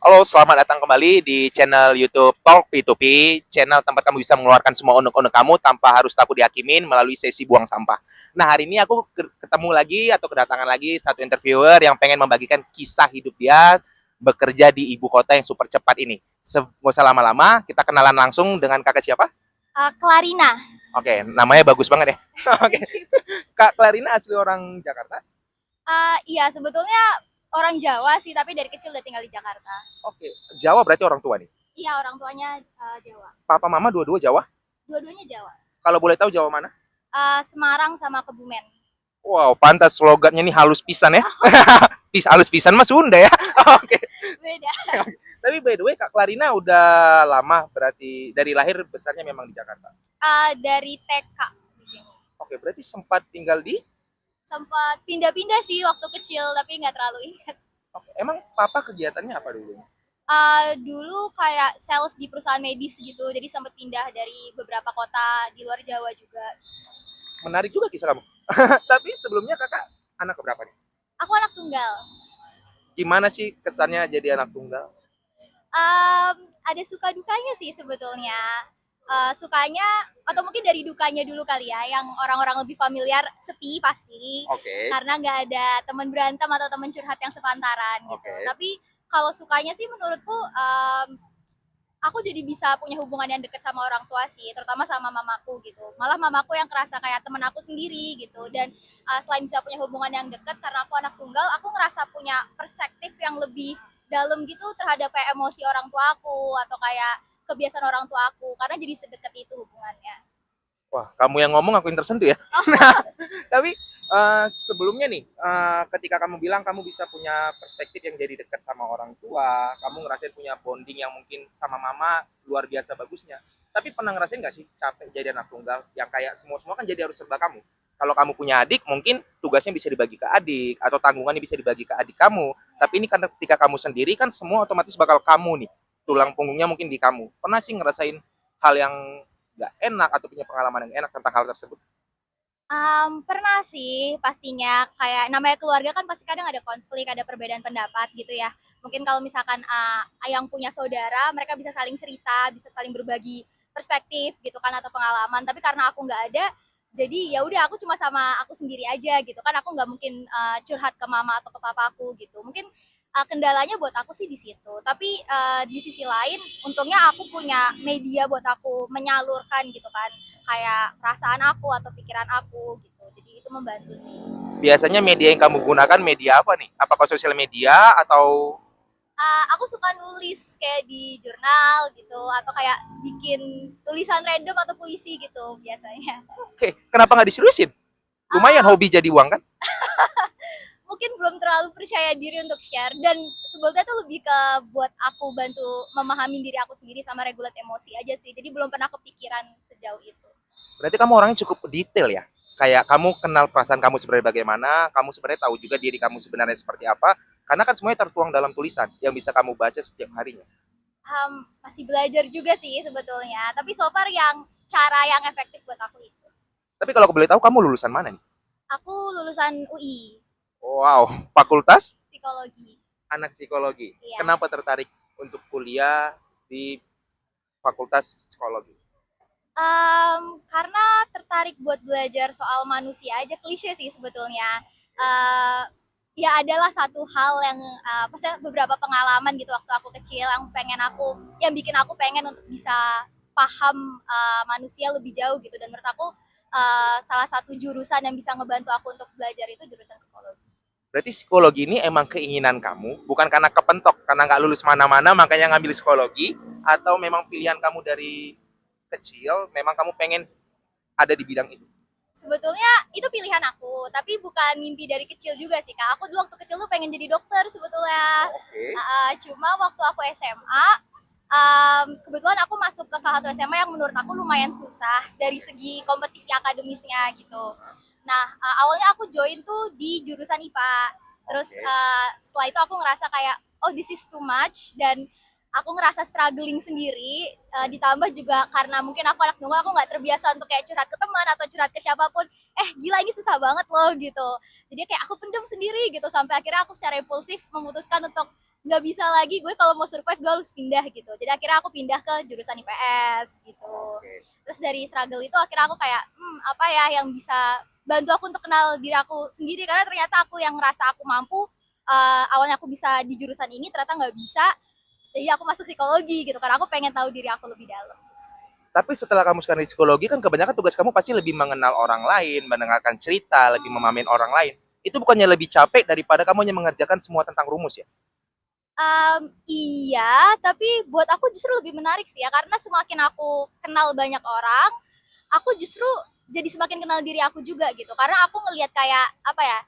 Halo, selamat datang kembali di channel YouTube Talk P2P, channel tempat kamu bisa mengeluarkan semua unek-unek kamu tanpa harus takut dihakimin melalui sesi buang sampah. Nah, hari ini aku ketemu lagi atau kedatangan lagi satu interviewer yang pengen membagikan kisah hidup dia bekerja di ibu kota yang super cepat ini. Nggak usah lama-lama, kita kenalan langsung dengan kakak siapa? Clarina. Oke, namanya bagus banget ya. Oke, Kak Clarina asli orang Jakarta? Iya sebetulnya orang Jawa sih, tapi dari kecil udah tinggal di Jakarta. Oke, Jawa berarti orang tua nih. Iya orang tuanya Jawa. Papa mama dua-dua Jawa? Dua-duanya Jawa. Kalau boleh tahu Jawa mana? Semarang sama Kebumen. Wow, pantas slogannya ini halus pisan ya. Halus pisan mah Sunda ya. Oke. Beda. Tapi by the way, Kak Clarina udah lama berarti dari lahir besarnya memang di Jakarta. Dari TK di sini. Oke, berarti sempat tinggal di. Sempat pindah-pindah sih waktu kecil, tapi nggak terlalu ingat. Oke, emang papa kegiatannya apa dulu? Dulu kayak sales di perusahaan medis gitu, jadi sempat pindah dari beberapa kota di luar Jawa juga. Menarik juga kisah kamu. Tapi sebelumnya kakak anak keberapa nih? Aku anak tunggal. Gimana sih kesannya jadi anak tunggal? Ada suka dukanya sih sebetulnya. Sukanya atau mungkin dari dukanya dulu kali ya, yang orang-orang lebih familiar, sepi pasti Oke. karena nggak ada teman berantem atau teman curhat yang sepantaran gitu. Oke. Tapi kalau sukanya sih menurutku, aku jadi bisa punya hubungan yang deket sama orang tua sih, terutama sama mamaku gitu. Malah mamaku yang kerasa kayak temen aku sendiri gitu. Dan selain bisa punya hubungan yang deket karena aku anak tunggal, aku ngerasa punya perspektif yang lebih dalam gitu terhadap kayak emosi orang tua aku atau kayak kebiasaan orang tua aku, karena jadi sedekat itu hubungannya. Wah, kamu yang ngomong aku yang tersentuh ya. Tapi sebelumnya nih, ketika kamu bilang kamu bisa punya perspektif yang jadi dekat sama orang tua, kamu ngerasain punya bonding yang mungkin sama mama luar biasa bagusnya. Tapi pernah ngerasain nggak sih capek jadi anak tunggal yang kayak semua-semua kan jadi harus serba kamu. Kalau kamu punya adik, mungkin tugasnya bisa dibagi ke adik atau tanggungannya bisa dibagi ke adik kamu. Tapi ini karena ketika kamu sendiri kan semua otomatis bakal kamu nih. Tulang punggungnya mungkin di kamu. Pernah sih ngerasain hal yang nggak enak atau punya pengalaman yang enak tentang hal tersebut? Pernah sih pastinya, kayak namanya keluarga kan pasti kadang ada konflik, ada perbedaan pendapat gitu ya. Mungkin kalau misalkan yang punya saudara, mereka bisa saling cerita, bisa saling berbagi perspektif gitu kan atau pengalaman. Tapi karena aku nggak ada, jadi ya udah aku cuma sama aku sendiri aja gitu kan. Aku nggak mungkin curhat ke mama atau ke papa aku gitu. Mungkin kendalanya buat aku sih di situ. Tapi di sisi lain, untungnya aku punya media buat aku menyalurkan gitu kan, kayak perasaan aku atau pikiran aku gitu. Jadi itu membantu sih. Biasanya media yang kamu gunakan media apa nih? Apakah sosial media atau Aku suka nulis kayak di jurnal gitu atau kayak bikin tulisan random atau puisi gitu biasanya. oke, kenapa nggak diseriusin? Lumayan Uh, hobi jadi uang kan? Mungkin belum terlalu percaya diri untuk share, dan sebetulnya tuh lebih ke buat aku bantu memahami diri aku sendiri sama regulate emosi aja sih. Jadi belum pernah kepikiran sejauh itu. Berarti kamu orangnya cukup detail ya. Kayak kamu kenal perasaan kamu sebenarnya bagaimana, kamu sebenarnya tahu juga diri kamu sebenarnya seperti apa, karena kan semuanya tertuang dalam tulisan yang bisa kamu baca setiap harinya. Masih belajar juga sih sebetulnya, tapi so far yang cara yang efektif buat aku itu. Tapi kalau aku boleh tahu kamu lulusan mana nih? Aku lulusan UI, Wow, fakultas psikologi. anak psikologi. Iya. Kenapa tertarik untuk kuliah di fakultas psikologi? Karena tertarik buat belajar soal manusia aja, klise sih sebetulnya. Uh, Ya adalah satu hal yang, maksudnya beberapa pengalaman gitu waktu aku kecil yang bikin aku pengen untuk bisa paham manusia lebih jauh gitu, dan menurut aku salah satu jurusan yang bisa ngebantu aku untuk belajar itu jurusan psikologi. Berarti psikologi ini emang keinginan kamu, bukan karena kepentok, karena nggak lulus mana-mana makanya ngambil psikologi, atau memang pilihan kamu dari kecil, memang kamu pengen ada di bidang itu? Sebetulnya itu pilihan aku, tapi bukan mimpi dari kecil juga sih kak. Aku dulu waktu kecil tuh pengen jadi dokter sebetulnya. Oke. Cuma waktu aku SMA, kebetulan aku masuk ke salah satu SMA yang menurut aku lumayan susah dari segi kompetisi akademisnya gitu. Nah, awalnya aku join tuh di jurusan IPA. Terus Oke. setelah itu aku ngerasa kayak, oh this is too much, dan aku ngerasa struggling sendiri, ditambah juga karena mungkin aku anak tunggal, aku nggak terbiasa untuk kayak curhat ke teman atau curhat ke siapapun. Gila ini susah banget loh gitu. Jadi kayak aku pendem sendiri gitu, sampai akhirnya aku secara impulsif memutuskan untuk nggak bisa lagi gue kalau mau survive gue harus pindah gitu. Jadi akhirnya aku pindah ke jurusan IPS gitu. Oke. Terus dari struggle itu akhirnya aku kayak apa ya yang bisa bantu aku untuk kenal diri aku sendiri, karena ternyata aku yang ngerasa aku mampu, awalnya aku bisa di jurusan ini ternyata nggak bisa, jadi aku masuk psikologi gitu karena aku pengen tahu diri aku lebih dalam. Tapi setelah kamu sekarang di psikologi kan kebanyakan tugas kamu pasti lebih mengenal orang lain, mendengarkan cerita, lebih memahamin orang lain. Itu bukannya lebih capek daripada kamu hanya mengerjakan semua tentang rumus ya? Iya, tapi buat aku justru lebih menarik sih ya, karena semakin aku kenal banyak orang, aku justru jadi semakin kenal diri aku juga gitu. Karena aku ngelihat kayak apa ya,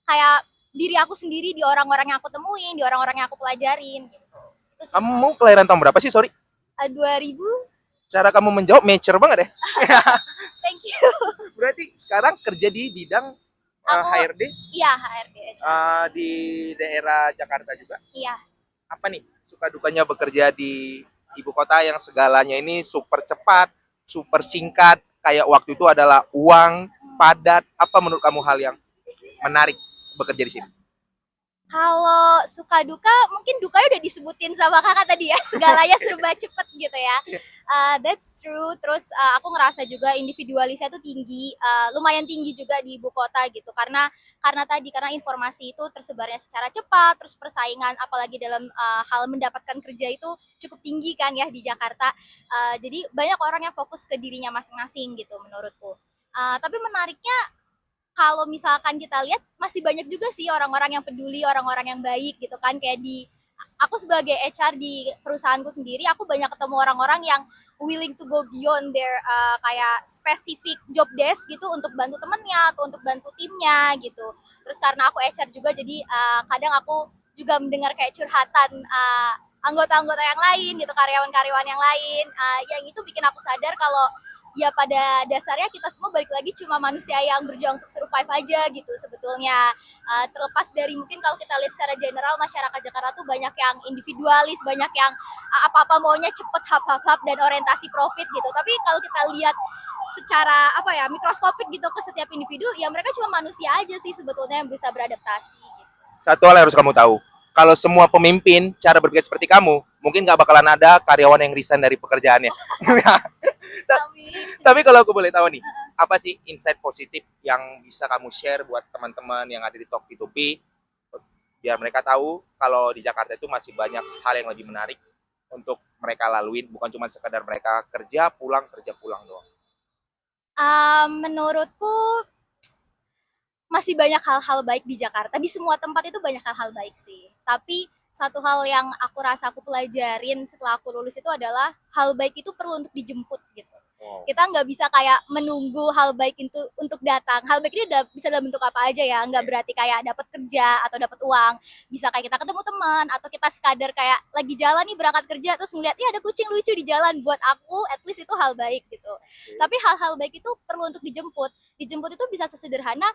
kayak diri aku sendiri di orang-orang yang aku temuin, di orang-orang yang aku pelajarin gitu. Itu sih. Kamu kelahiran tahun berapa sih, sorry? 2000, Cara kamu menjawab mature banget ya. thank you. Berarti sekarang kerja di bidang Aku, HRD iya HRD. di daerah Jakarta juga. Iya. Apa nih suka dukanya bekerja di ibu kota yang segalanya ini super cepat, super singkat, kayak waktu itu adalah uang, padat. Apa menurut kamu hal yang menarik bekerja di sini? Kalau suka duka, mungkin dukanya udah disebutin sama kakak tadi ya, segalanya serba cepet gitu ya. That's true. Terus aku ngerasa juga individualisnya tuh tinggi, lumayan tinggi juga di ibu kota gitu. Karena informasi itu tersebarnya secara cepat, terus persaingan apalagi dalam hal mendapatkan kerja itu cukup tinggi kan ya di Jakarta. Jadi banyak orang yang fokus ke dirinya masing-masing gitu menurutku. Tapi menariknya kalau misalkan kita lihat masih banyak juga sih orang-orang yang peduli, orang-orang yang baik gitu kan, kayak di aku sebagai HR di perusahaanku sendiri, aku banyak ketemu orang-orang yang willing to go beyond their kayak specific job desk gitu untuk bantu temennya atau untuk bantu timnya gitu. Terus karena aku HR juga, jadi kadang aku juga mendengar kayak curhatan anggota-anggota yang lain gitu, karyawan-karyawan yang lain, yang itu bikin aku sadar kalau ya pada dasarnya kita semua balik lagi cuma manusia yang berjuang untuk survive aja gitu sebetulnya. Terlepas dari mungkin kalau kita lihat secara general masyarakat Jakarta tuh banyak yang individualis, banyak yang apa-apa maunya cepet hap-hap dan orientasi profit gitu. Tapi kalau kita lihat secara apa ya mikroskopik gitu ke setiap individu, ya mereka cuma manusia aja sih sebetulnya yang bisa beradaptasi gitu. Satu hal yang harus kamu tahu, kalau semua pemimpin cara berpikir seperti kamu, mungkin nggak bakalan ada karyawan yang resign dari pekerjaannya. Tapi kalau aku boleh tahu nih, apa sih insight positif yang bisa kamu share buat teman-teman yang ada di Talk P2P, biar mereka tahu kalau di Jakarta itu masih banyak hal yang lebih menarik untuk mereka laluin, bukan cuma sekadar mereka kerja pulang doang. Menurutku masih banyak hal-hal baik di Jakarta. Di semua tempat itu banyak hal-hal baik sih. Tapi satu hal yang aku rasa aku pelajarin setelah aku lulus itu adalah hal baik itu perlu untuk dijemput gitu. Wow. Kita nggak bisa kayak menunggu hal baik itu untuk datang. Hal baik ini bisa dalam bentuk apa aja ya. Nggak berarti kayak dapat kerja atau dapat uang. Bisa kayak kita ketemu teman atau kita sekadar kayak lagi jalan nih berangkat kerja terus ngeliat ada kucing lucu di jalan. Buat aku at least itu hal baik gitu. Tapi hal-hal baik itu perlu untuk dijemput. Dijemput itu bisa sesederhana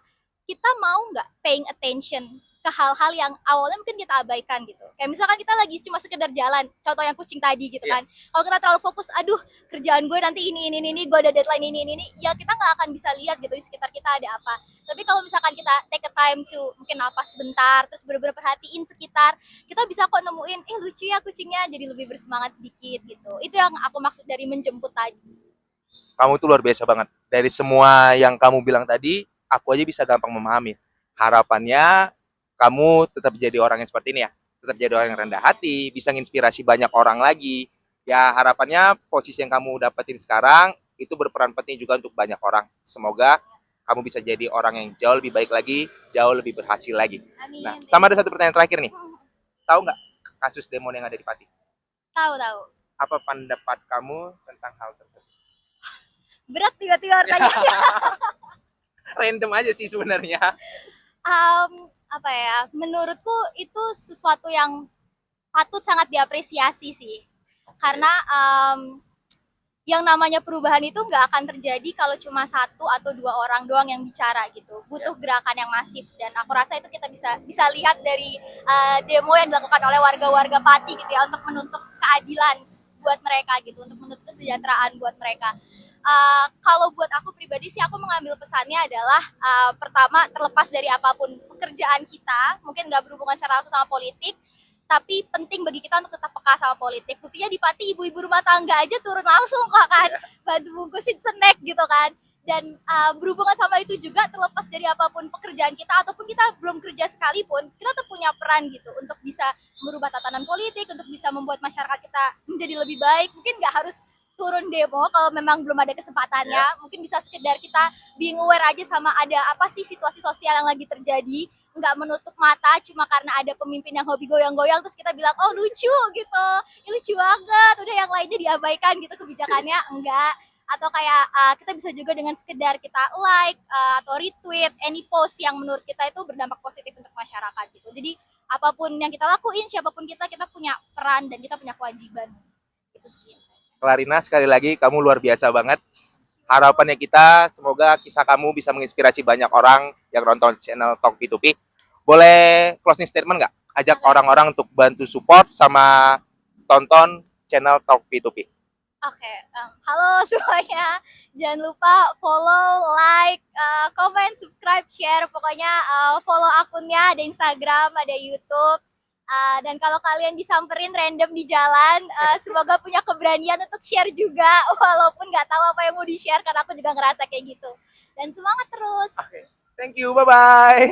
kita mau nggak paying attention ke hal-hal yang awalnya mungkin kita abaikan gitu. Kayak misalkan kita lagi cuma sekedar jalan, contoh yang kucing tadi gitu kan. Kalau kita terlalu fokus, aduh kerjaan gue nanti ini, gue ada deadline ini, ya kita nggak akan bisa lihat gitu di sekitar kita ada apa. Tapi kalau misalkan kita take a time to mungkin napas sebentar, terus bener-bener perhatiin sekitar, kita bisa kok nemuin, lucu ya kucingnya, jadi lebih bersemangat sedikit gitu. Itu yang aku maksud dari menjemput tadi. Kamu tuh luar biasa banget. Dari semua yang kamu bilang tadi, aku aja bisa gampang memahami. Harapannya kamu tetap jadi orang yang seperti ini ya. Tetap jadi orang yang rendah hati, bisa menginspirasi banyak orang lagi. Ya harapannya posisi yang kamu dapetin sekarang itu berperan penting juga untuk banyak orang. Semoga kamu bisa jadi orang yang jauh lebih baik lagi, jauh lebih berhasil lagi. Amin. Nah, sama ada satu pertanyaan terakhir nih. Tahu nggak kasus demo yang ada di Pati? Tahu. Apa pendapat kamu tentang hal tersebut? Berat tiba-tiba pertanyaannya. Random aja sih sebenarnya. Apa ya, menurutku itu sesuatu yang patut sangat diapresiasi sih. Karena yang namanya perubahan itu nggak akan terjadi kalau cuma satu atau dua orang doang yang bicara gitu. Butuh gerakan yang masif, dan aku rasa itu kita bisa lihat dari demo yang dilakukan oleh warga-warga Pati gitu ya, untuk menuntut keadilan buat mereka gitu, untuk menuntut kesejahteraan buat mereka. Kalau buat aku pribadi sih, aku mengambil pesannya adalah pertama, terlepas dari apapun pekerjaan kita, mungkin nggak berhubungan secara langsung sama politik, tapi penting bagi kita untuk tetap peka sama politik. Buktinya di Pati ibu-ibu rumah tangga aja turun langsung kok kan, bantu bungkusin snack gitu kan. Dan berhubungan sama itu juga, terlepas dari apapun pekerjaan kita ataupun kita belum kerja sekalipun, kita tuh punya peran gitu untuk bisa merubah tatanan politik, untuk bisa membuat masyarakat kita menjadi lebih baik. Mungkin nggak harus turun demo kalau memang belum ada kesempatannya, mungkin bisa sekedar kita being aware aja sama ada apa sih situasi sosial yang lagi terjadi, nggak menutup mata cuma karena ada pemimpin yang hobi goyang-goyang terus kita bilang oh lucu gitu, ini lucu banget, udah yang lainnya diabaikan gitu kebijakannya, enggak. Atau kayak kita bisa juga dengan sekedar kita like atau retweet any post yang menurut kita itu berdampak positif untuk masyarakat gitu. Jadi apapun yang kita lakuin, siapapun kita punya peran dan kita punya kewajiban. Itu sih. Clarina, sekali lagi kamu luar biasa banget. Harapannya kita semoga kisah kamu bisa menginspirasi banyak orang yang nonton channel Talk P2P. Boleh closing statement nggak? Ajak orang-orang untuk bantu support sama tonton channel Talk P2P. Oke, halo semuanya. Jangan lupa follow, like, comment, subscribe, share. Pokoknya follow akunnya, ada Instagram, ada YouTube. Dan kalau kalian disamperin random di jalan, semoga punya keberanian untuk share juga, walaupun nggak tahu apa yang mau di-share, karena aku juga ngerasa kayak gitu. Dan semangat terus. Thank you, bye-bye.